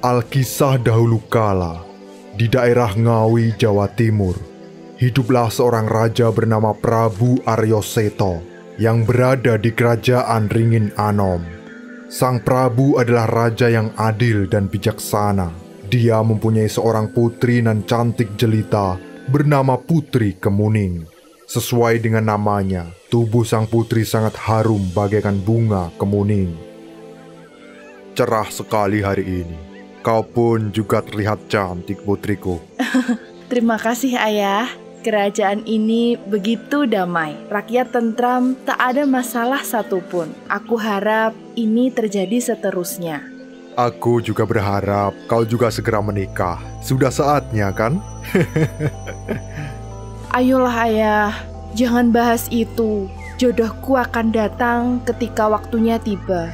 Alkisah dahulu kala, di daerah Ngawi, Jawa Timur, hiduplah seorang raja bernama Prabu Aryo Seto yang berada di kerajaan Ringin Anom. Sang Prabu adalah raja yang adil dan bijaksana. Dia mempunyai seorang putri nan cantik jelita bernama Putri Kemuning. Sesuai dengan namanya, tubuh sang putri sangat harum bagaikan bunga kemuning. Cerah sekali hari ini. Kau pun juga terlihat cantik, putriku. Terima kasih, Ayah. Kerajaan ini begitu damai. Rakyat tentram, tak ada masalah satupun. Aku harap ini terjadi seterusnya. Aku juga berharap kau juga segera menikah. Sudah saatnya, kan? Ayolah, Ayah. Jangan bahas itu. Jodohku akan datang ketika waktunya tiba.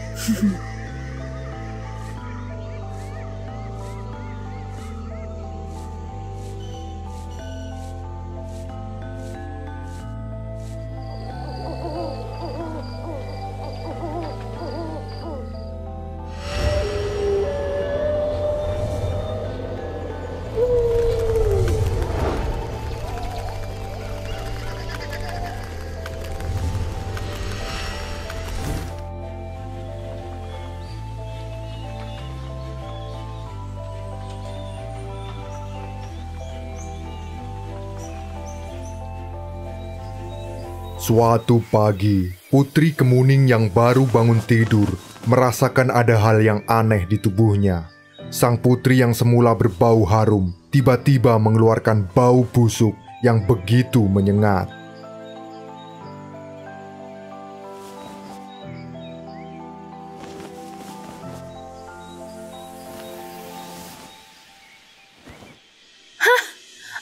Suatu pagi, Putri Kemuning yang baru bangun tidur merasakan ada hal yang aneh di tubuhnya. Sang putri yang semula berbau harum tiba-tiba mengeluarkan bau busuk yang begitu menyengat.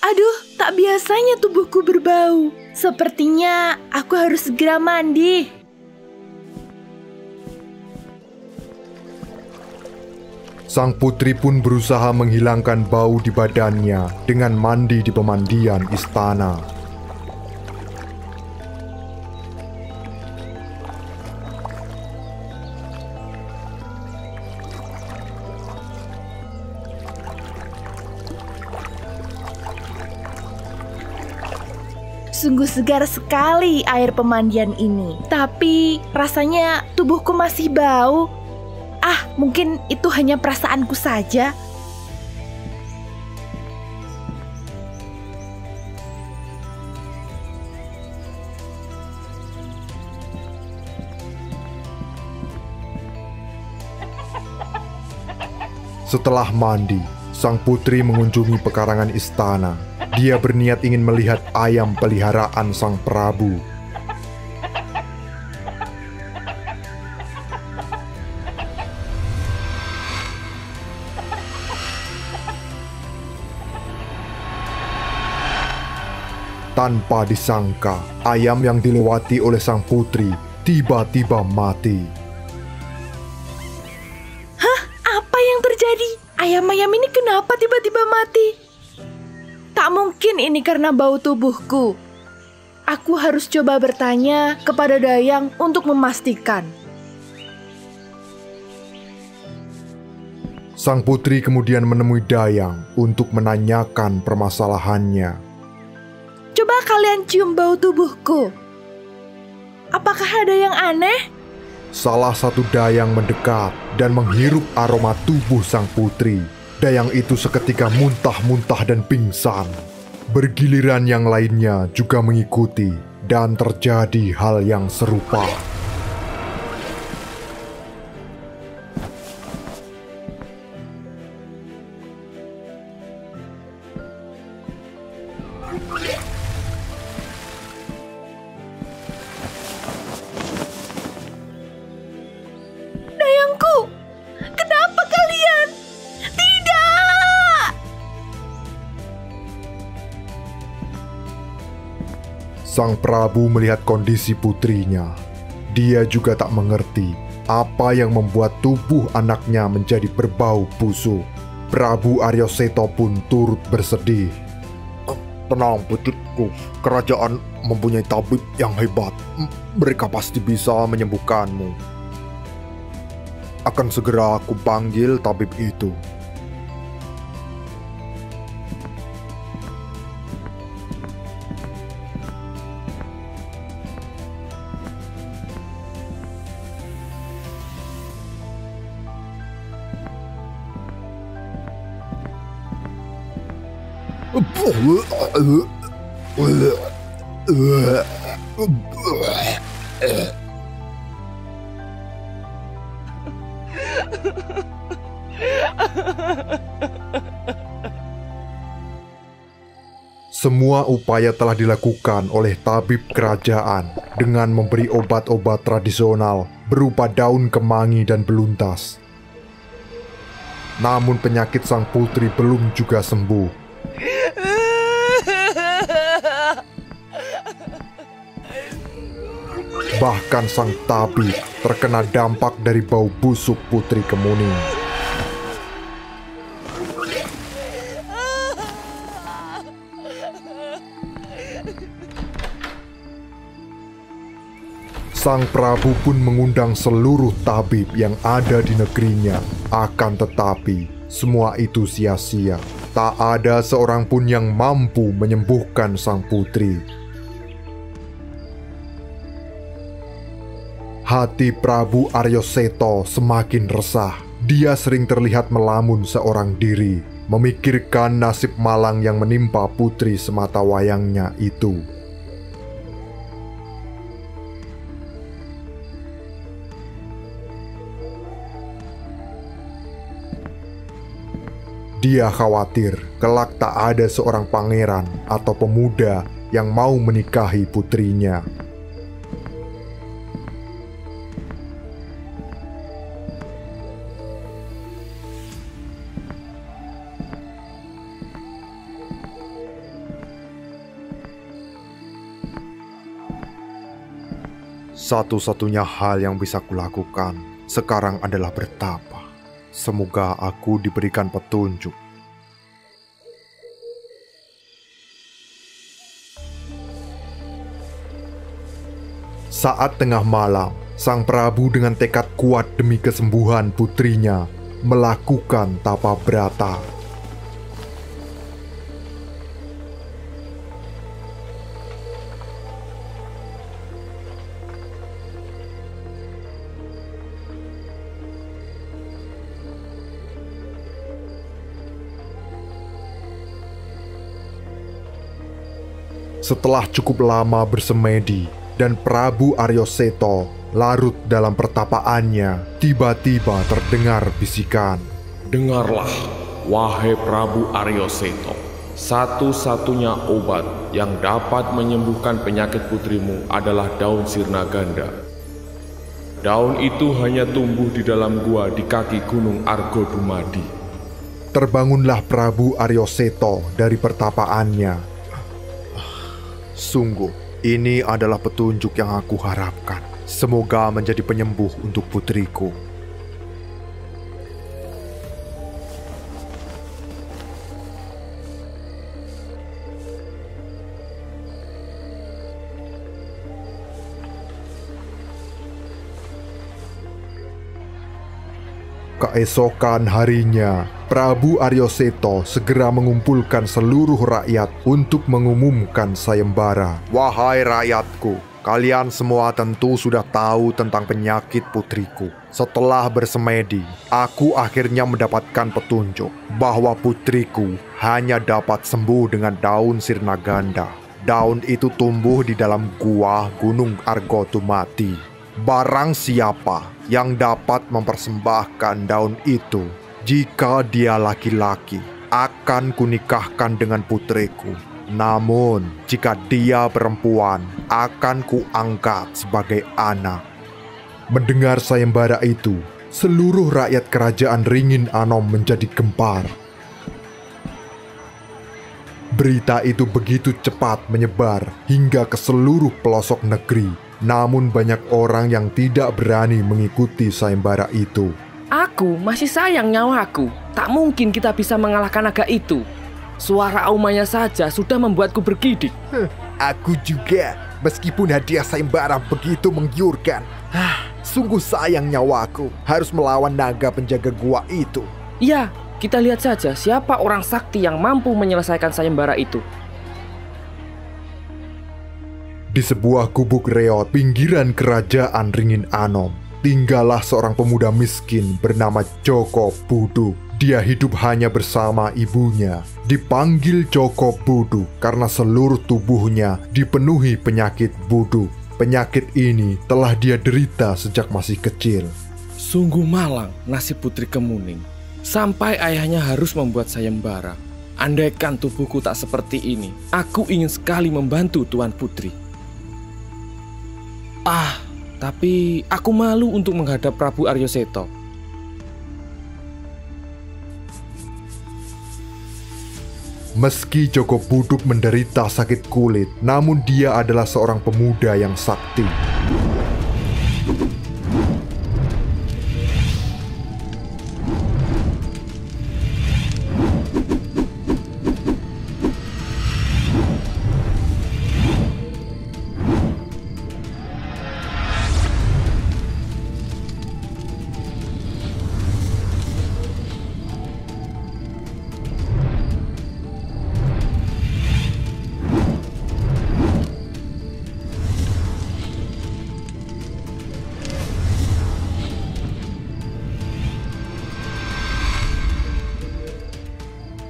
Aduh, tak biasanya tubuhku berbau. Sepertinya aku harus segera mandi. Sang putri pun berusaha menghilangkan bau di badannya dengan mandi di pemandian istana. Sungguh segar sekali air pemandian ini. Tapi rasanya tubuhku masih bau. Mungkin itu hanya perasaanku saja. Setelah mandi, sang putri mengunjungi pekarangan istana. Dia berniat ingin melihat ayam peliharaan sang Prabu. Tanpa disangka, ayam yang dilewati oleh sang putri tiba-tiba mati. Apa yang terjadi? Ayam-ayam ini kenapa tiba-tiba mati? Tak mungkin ini karena bau tubuhku. Aku harus coba bertanya kepada Dayang untuk memastikan. Sang putri kemudian menemui Dayang untuk menanyakan permasalahannya. Coba kalian cium bau tubuhku. Apakah ada yang aneh? Salah satu Dayang mendekat dan menghirup aroma tubuh sang putri. Dayang itu seketika muntah-muntah dan pingsan. Bergiliran yang lainnya juga mengikuti dan terjadi hal yang serupa. Dayangku, kenapa kalian? Tidak! Sang Prabu melihat kondisi putrinya. Dia juga tak mengerti apa yang membuat tubuh anaknya menjadi berbau busuk. Prabu Aryo Seto pun turut bersedih. Tenang putriku, kerajaan mempunyai tabib yang hebat. Mereka pasti bisa menyembuhkanmu. Akan segera aku panggil tabib itu. Semua upaya telah dilakukan oleh tabib kerajaan dengan memberi obat-obat tradisional berupa daun kemangi dan beluntas. Namun penyakit sang putri belum juga sembuh. Bahkan sang tabib terkena dampak dari bau busuk Putri Kemuning. Sang Prabu pun mengundang seluruh tabib yang ada di negerinya. Akan tetapi, semua itu sia-sia. Tak ada seorang pun yang mampu menyembuhkan sang putri. Hati Prabu Aryoseto semakin resah. Dia sering terlihat melamun seorang diri, memikirkan nasib malang yang menimpa putri sematawayangnya itu. Dia khawatir kelak tak ada seorang pangeran atau pemuda yang mau menikahi putrinya. Satu-satunya hal yang bisa kulakukan sekarang adalah bertapa. Semoga aku diberikan petunjuk. Saat tengah malam, sang Prabu dengan tekad kuat demi kesembuhan putrinya melakukan tapa brata. Setelah cukup lama bersemedi dan Prabu Aryoseto larut dalam pertapaannya, tiba-tiba terdengar bisikan. Dengarlah, wahai Prabu Aryoseto. Satu-satunya obat yang dapat menyembuhkan penyakit putrimu adalah daun sirna ganda. Daun itu hanya tumbuh di dalam gua di kaki gunung Argodumadi. Terbangunlah Prabu Aryoseto dari pertapaannya. Sungguh, ini adalah petunjuk yang aku harapkan. Semoga menjadi penyembuh untuk putriku. Keesokan harinya, Prabu Aryoseto segera mengumpulkan seluruh rakyat untuk mengumumkan sayembara. Wahai rakyatku, kalian semua tentu sudah tahu tentang penyakit putriku. Setelah bersemedi, aku akhirnya mendapatkan petunjuk bahwa putriku hanya dapat sembuh dengan daun sirna ganda. Daun itu tumbuh di dalam gua Gunung Argodumadi. Barang siapa yang dapat mempersembahkan daun itu, jika dia laki-laki, akan kunikahkan dengan putriku. Namun, jika dia perempuan, akan kuangkat sebagai anak. Mendengar sayembara itu, seluruh rakyat kerajaan Ringin Anom menjadi gempar. Berita itu begitu cepat menyebar hingga ke seluruh pelosok negeri. Namun banyak orang yang tidak berani mengikuti sayembara itu. Aku masih sayang nyawaku. Tak mungkin kita bisa mengalahkan naga itu. Suara aumanya saja sudah membuatku bergidik. Aku juga, meskipun hadiah sayembara begitu menggiurkan. Sungguh sayang nyawaku harus melawan naga penjaga gua itu. Ya, kita lihat saja siapa orang sakti yang mampu menyelesaikan sayembara itu. Di sebuah gubuk reot pinggiran kerajaan Ringin Anom, tinggallah seorang pemuda miskin bernama Joko Buduk. Dia hidup hanya bersama ibunya, dipanggil Joko Buduk karena seluruh tubuhnya dipenuhi penyakit buduk. Penyakit ini telah dia derita sejak masih kecil. Sungguh malang nasib Putri Kemuning. Sampai ayahnya harus membuat sayembara. Andaikan tubuhku tak seperti ini, aku ingin sekali membantu Tuan Putri. Tapi aku malu untuk menghadap Prabu Aryoseto. Meski Joko Buduk menderita sakit kulit, namun dia adalah seorang pemuda yang sakti.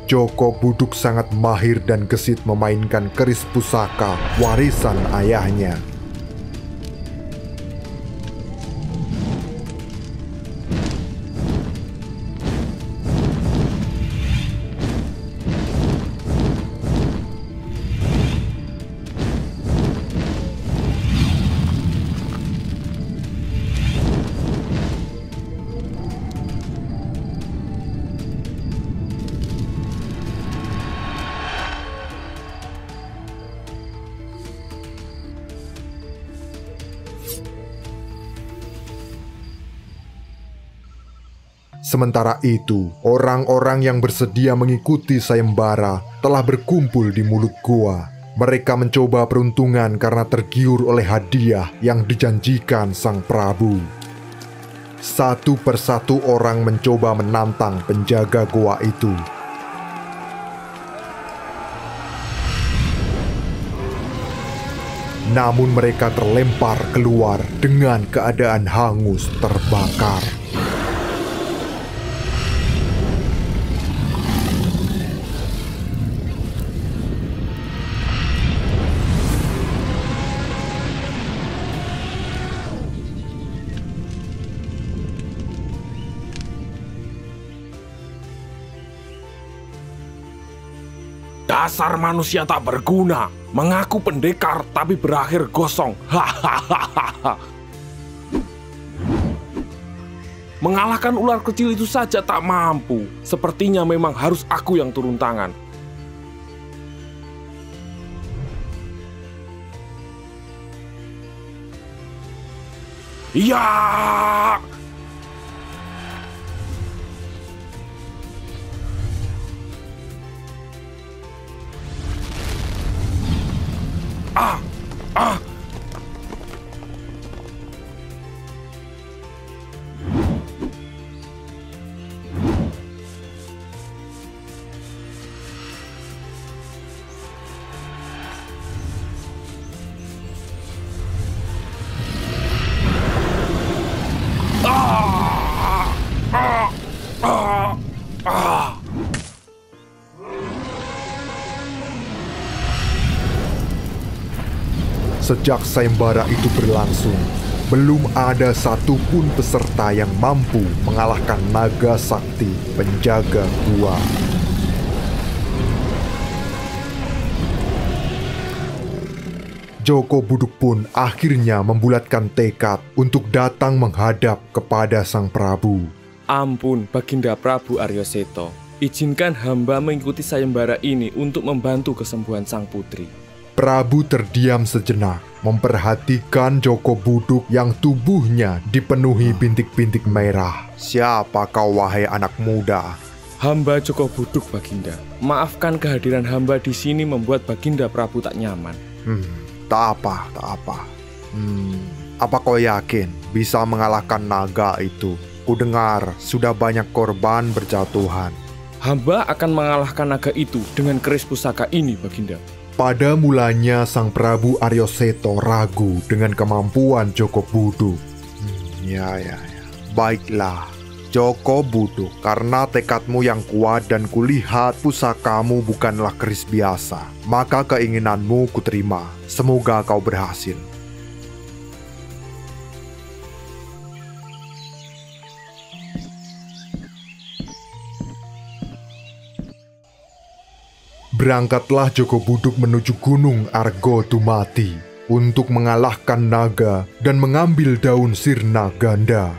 Joko Buduk sangat mahir dan gesit memainkan keris pusaka warisan ayahnya. Sementara itu, orang-orang yang bersedia mengikuti sayembara telah berkumpul di mulut gua. Mereka mencoba peruntungan karena tergiur oleh hadiah yang dijanjikan sang Prabu. Satu persatu orang mencoba menantang penjaga gua itu. Namun mereka terlempar keluar dengan keadaan hangus terbakar. Dasar manusia tak berguna, mengaku pendekar tapi berakhir gosong. Hahaha. Mengalahkan ular kecil itu saja tak mampu. Sepertinya memang harus aku yang turun tangan. Iya. Sejak sayembara itu berlangsung, belum ada satupun peserta yang mampu mengalahkan naga sakti penjaga gua. Joko Buduk pun akhirnya membulatkan tekad untuk datang menghadap kepada sang Prabu. Ampun, Baginda Prabu Aryoseto. Izinkan hamba mengikuti sayembara ini untuk membantu kesembuhan sang putri. Prabu terdiam sejenak, memperhatikan Joko Buduk yang tubuhnya dipenuhi bintik-bintik merah. Siapa kau, wahai anak muda? Hamba Joko Buduk, Baginda. Maafkan kehadiran hamba di sini membuat Baginda Prabu tak nyaman. Tak apa. Apa kau yakin bisa mengalahkan naga itu? Kudengar sudah banyak korban berjatuhan. Hamba akan mengalahkan naga itu dengan keris pusaka ini, Baginda. Pada mulanya sang Prabu Aryoseto ragu dengan kemampuan Joko Buduk. Ya. Baiklah, Joko Buduk, karena tekadmu yang kuat dan kulihat pusakamu bukanlah keris biasa, maka keinginanmu kuterima. Semoga kau berhasil. Berangkatlah Joko Buduk menuju Gunung Argo Tumati untuk mengalahkan naga dan mengambil daun sirna ganda.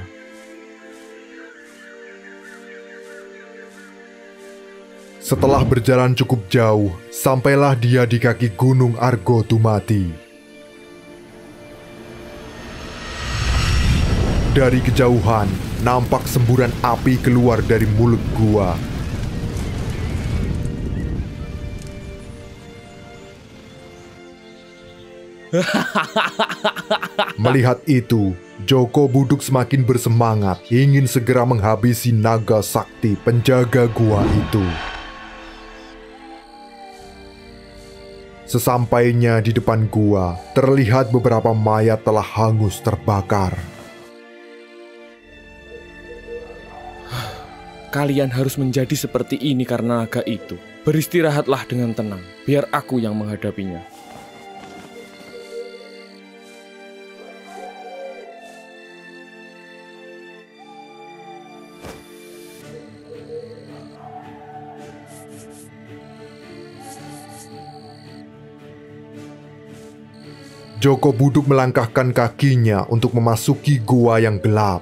Setelah berjalan cukup jauh, sampailah dia di kaki Gunung Argo Tumati. Dari kejauhan, nampak semburan api keluar dari mulut gua. Melihat itu, Joko Buduk semakin bersemangat ingin segera menghabisi naga sakti penjaga gua itu. Sesampainya di depan gua, terlihat beberapa mayat telah hangus terbakar. Kalian harus menjadi seperti ini karena naga itu. Beristirahatlah dengan tenang, biar aku yang menghadapinya. Joko Buduk melangkahkan kakinya untuk memasuki gua yang gelap.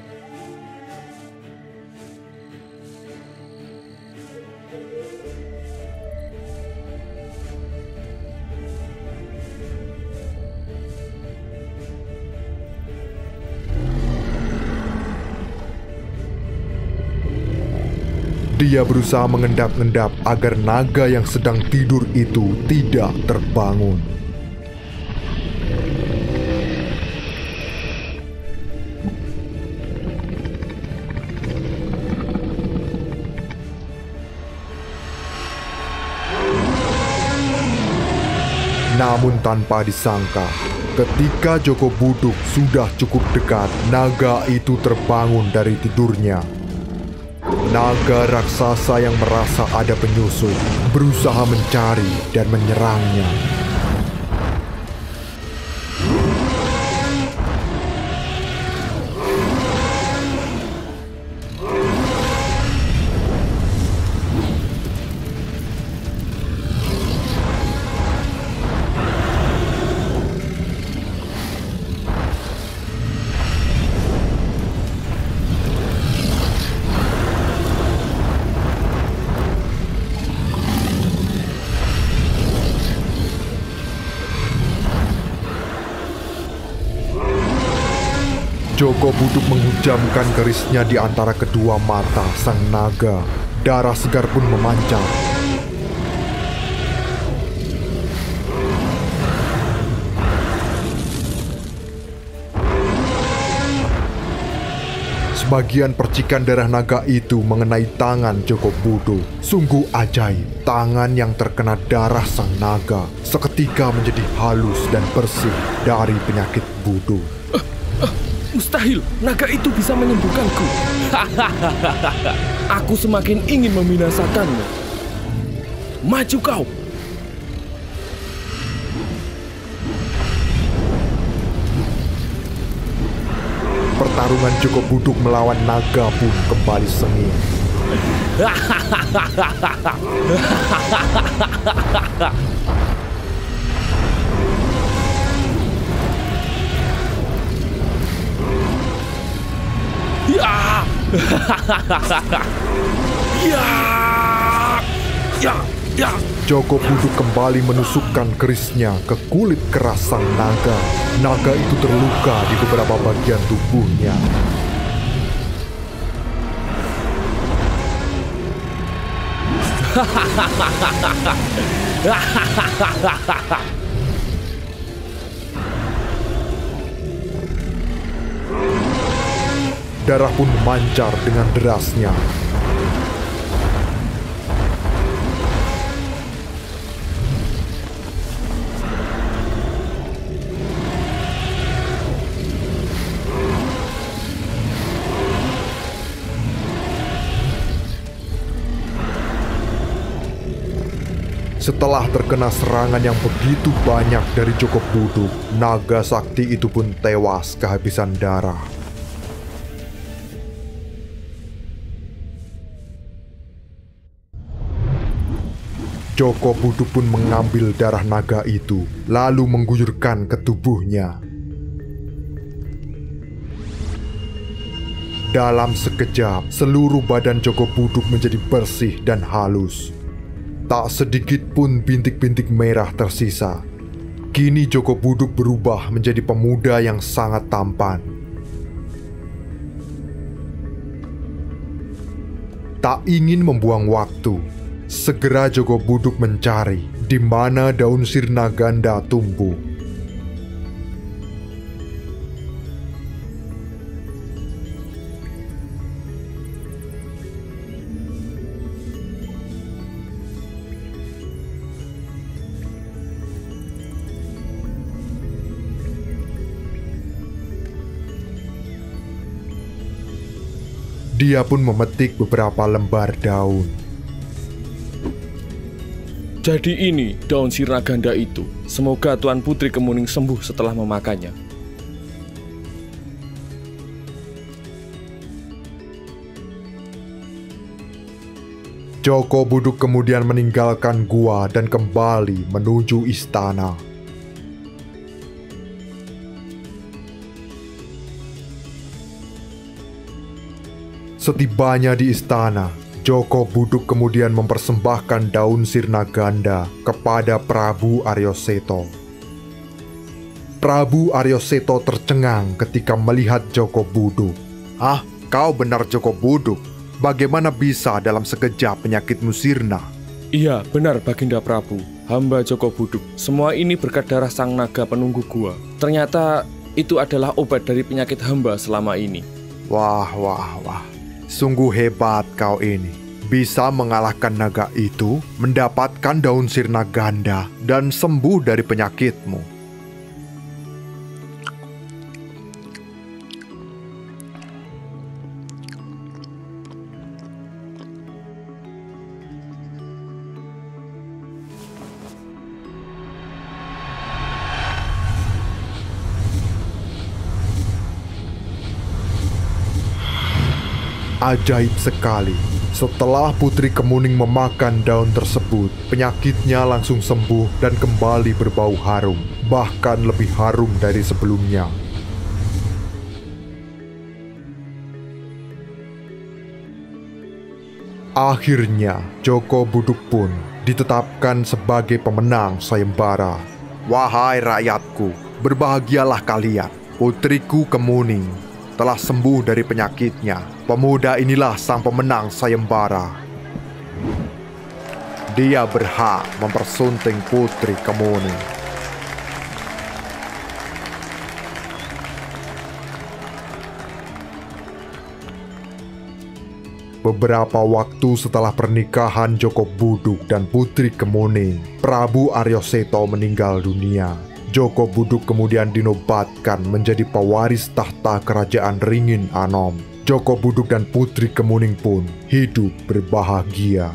Dia berusaha mengendap-endap agar naga yang sedang tidur itu tidak terbangun. Namun tanpa disangka, ketika Joko Buduk sudah cukup dekat, naga itu terbangun dari tidurnya. Naga raksasa yang merasa ada penyusup berusaha mencari dan menyerangnya. Joko Buduk menghujamkan kerisnya di antara kedua mata sang naga. Darah segar pun memancar. Sebagian percikan darah naga itu mengenai tangan Joko Buduk. Sungguh ajaib, tangan yang terkena darah sang naga seketika menjadi halus dan bersih dari penyakit buduk. Mustahil, naga itu bisa menyembuhkanku. Aku semakin ingin membinasakanmu. Maju kau. Pertarungan Joko Buduk melawan naga pun kembali sengit. Ya! Ya! Ya! Ya! Joko Buduk kembali menusukkan kerisnya ke kulit keras sang naga. Naga itu terluka di beberapa bagian tubuhnya. Darah pun memancar dengan derasnya. Setelah terkena serangan yang begitu banyak dari Joko Buduk, naga sakti itu pun tewas kehabisan darah. Joko Buduk pun mengambil darah naga itu, lalu mengguyurkan ke tubuhnya. Dalam sekejap, seluruh badan Joko Buduk menjadi bersih dan halus. Tak sedikit pun bintik-bintik merah tersisa. Kini Joko Buduk berubah menjadi pemuda yang sangat tampan. Tak ingin membuang waktu, segera Joko Buduk mencari di mana daun sirna ganda tumbuh. Dia pun memetik beberapa lembar daun. Jadi ini daun sirna ganda itu. Semoga Tuan Putri Kemuning sembuh setelah memakannya. Joko Buduk kemudian meninggalkan gua dan kembali menuju istana. Setibanya di istana, Joko Buduk kemudian mempersembahkan daun sirna ganda kepada Prabu Aryo Seto. Prabu Aryo Seto tercengang ketika melihat Joko Buduk. "Ah, kau benar Joko Buduk. Bagaimana bisa dalam sekejap penyakitmu sirna?" Iya, benar Baginda Prabu. Hamba Joko Buduk. Semua ini berkat darah sang naga penunggu gua. Ternyata itu adalah obat dari penyakit hamba selama ini. Wah. Sungguh hebat kau ini. Bisa mengalahkan naga itu, mendapatkan daun sirna ganda, dan sembuh dari penyakitmu. Ajaib sekali. Setelah Putri Kemuning memakan daun tersebut, penyakitnya langsung sembuh dan kembali berbau harum, bahkan lebih harum dari sebelumnya. Akhirnya, Joko Buduk pun ditetapkan sebagai pemenang sayembara. Wahai rakyatku, berbahagialah kalian. Putriku Kemuning telah sembuh dari penyakitnya. Pemuda inilah sang pemenang sayembara. Dia berhak mempersunting Putri Kemuning. Beberapa waktu setelah pernikahan Joko Buduk dan Putri Kemuning, Prabu Aryo Seto meninggal dunia. Joko Buduk kemudian dinobatkan menjadi pewaris tahta kerajaan Ringin Anom. Joko Buduk dan Putri Kemuning pun hidup berbahagia.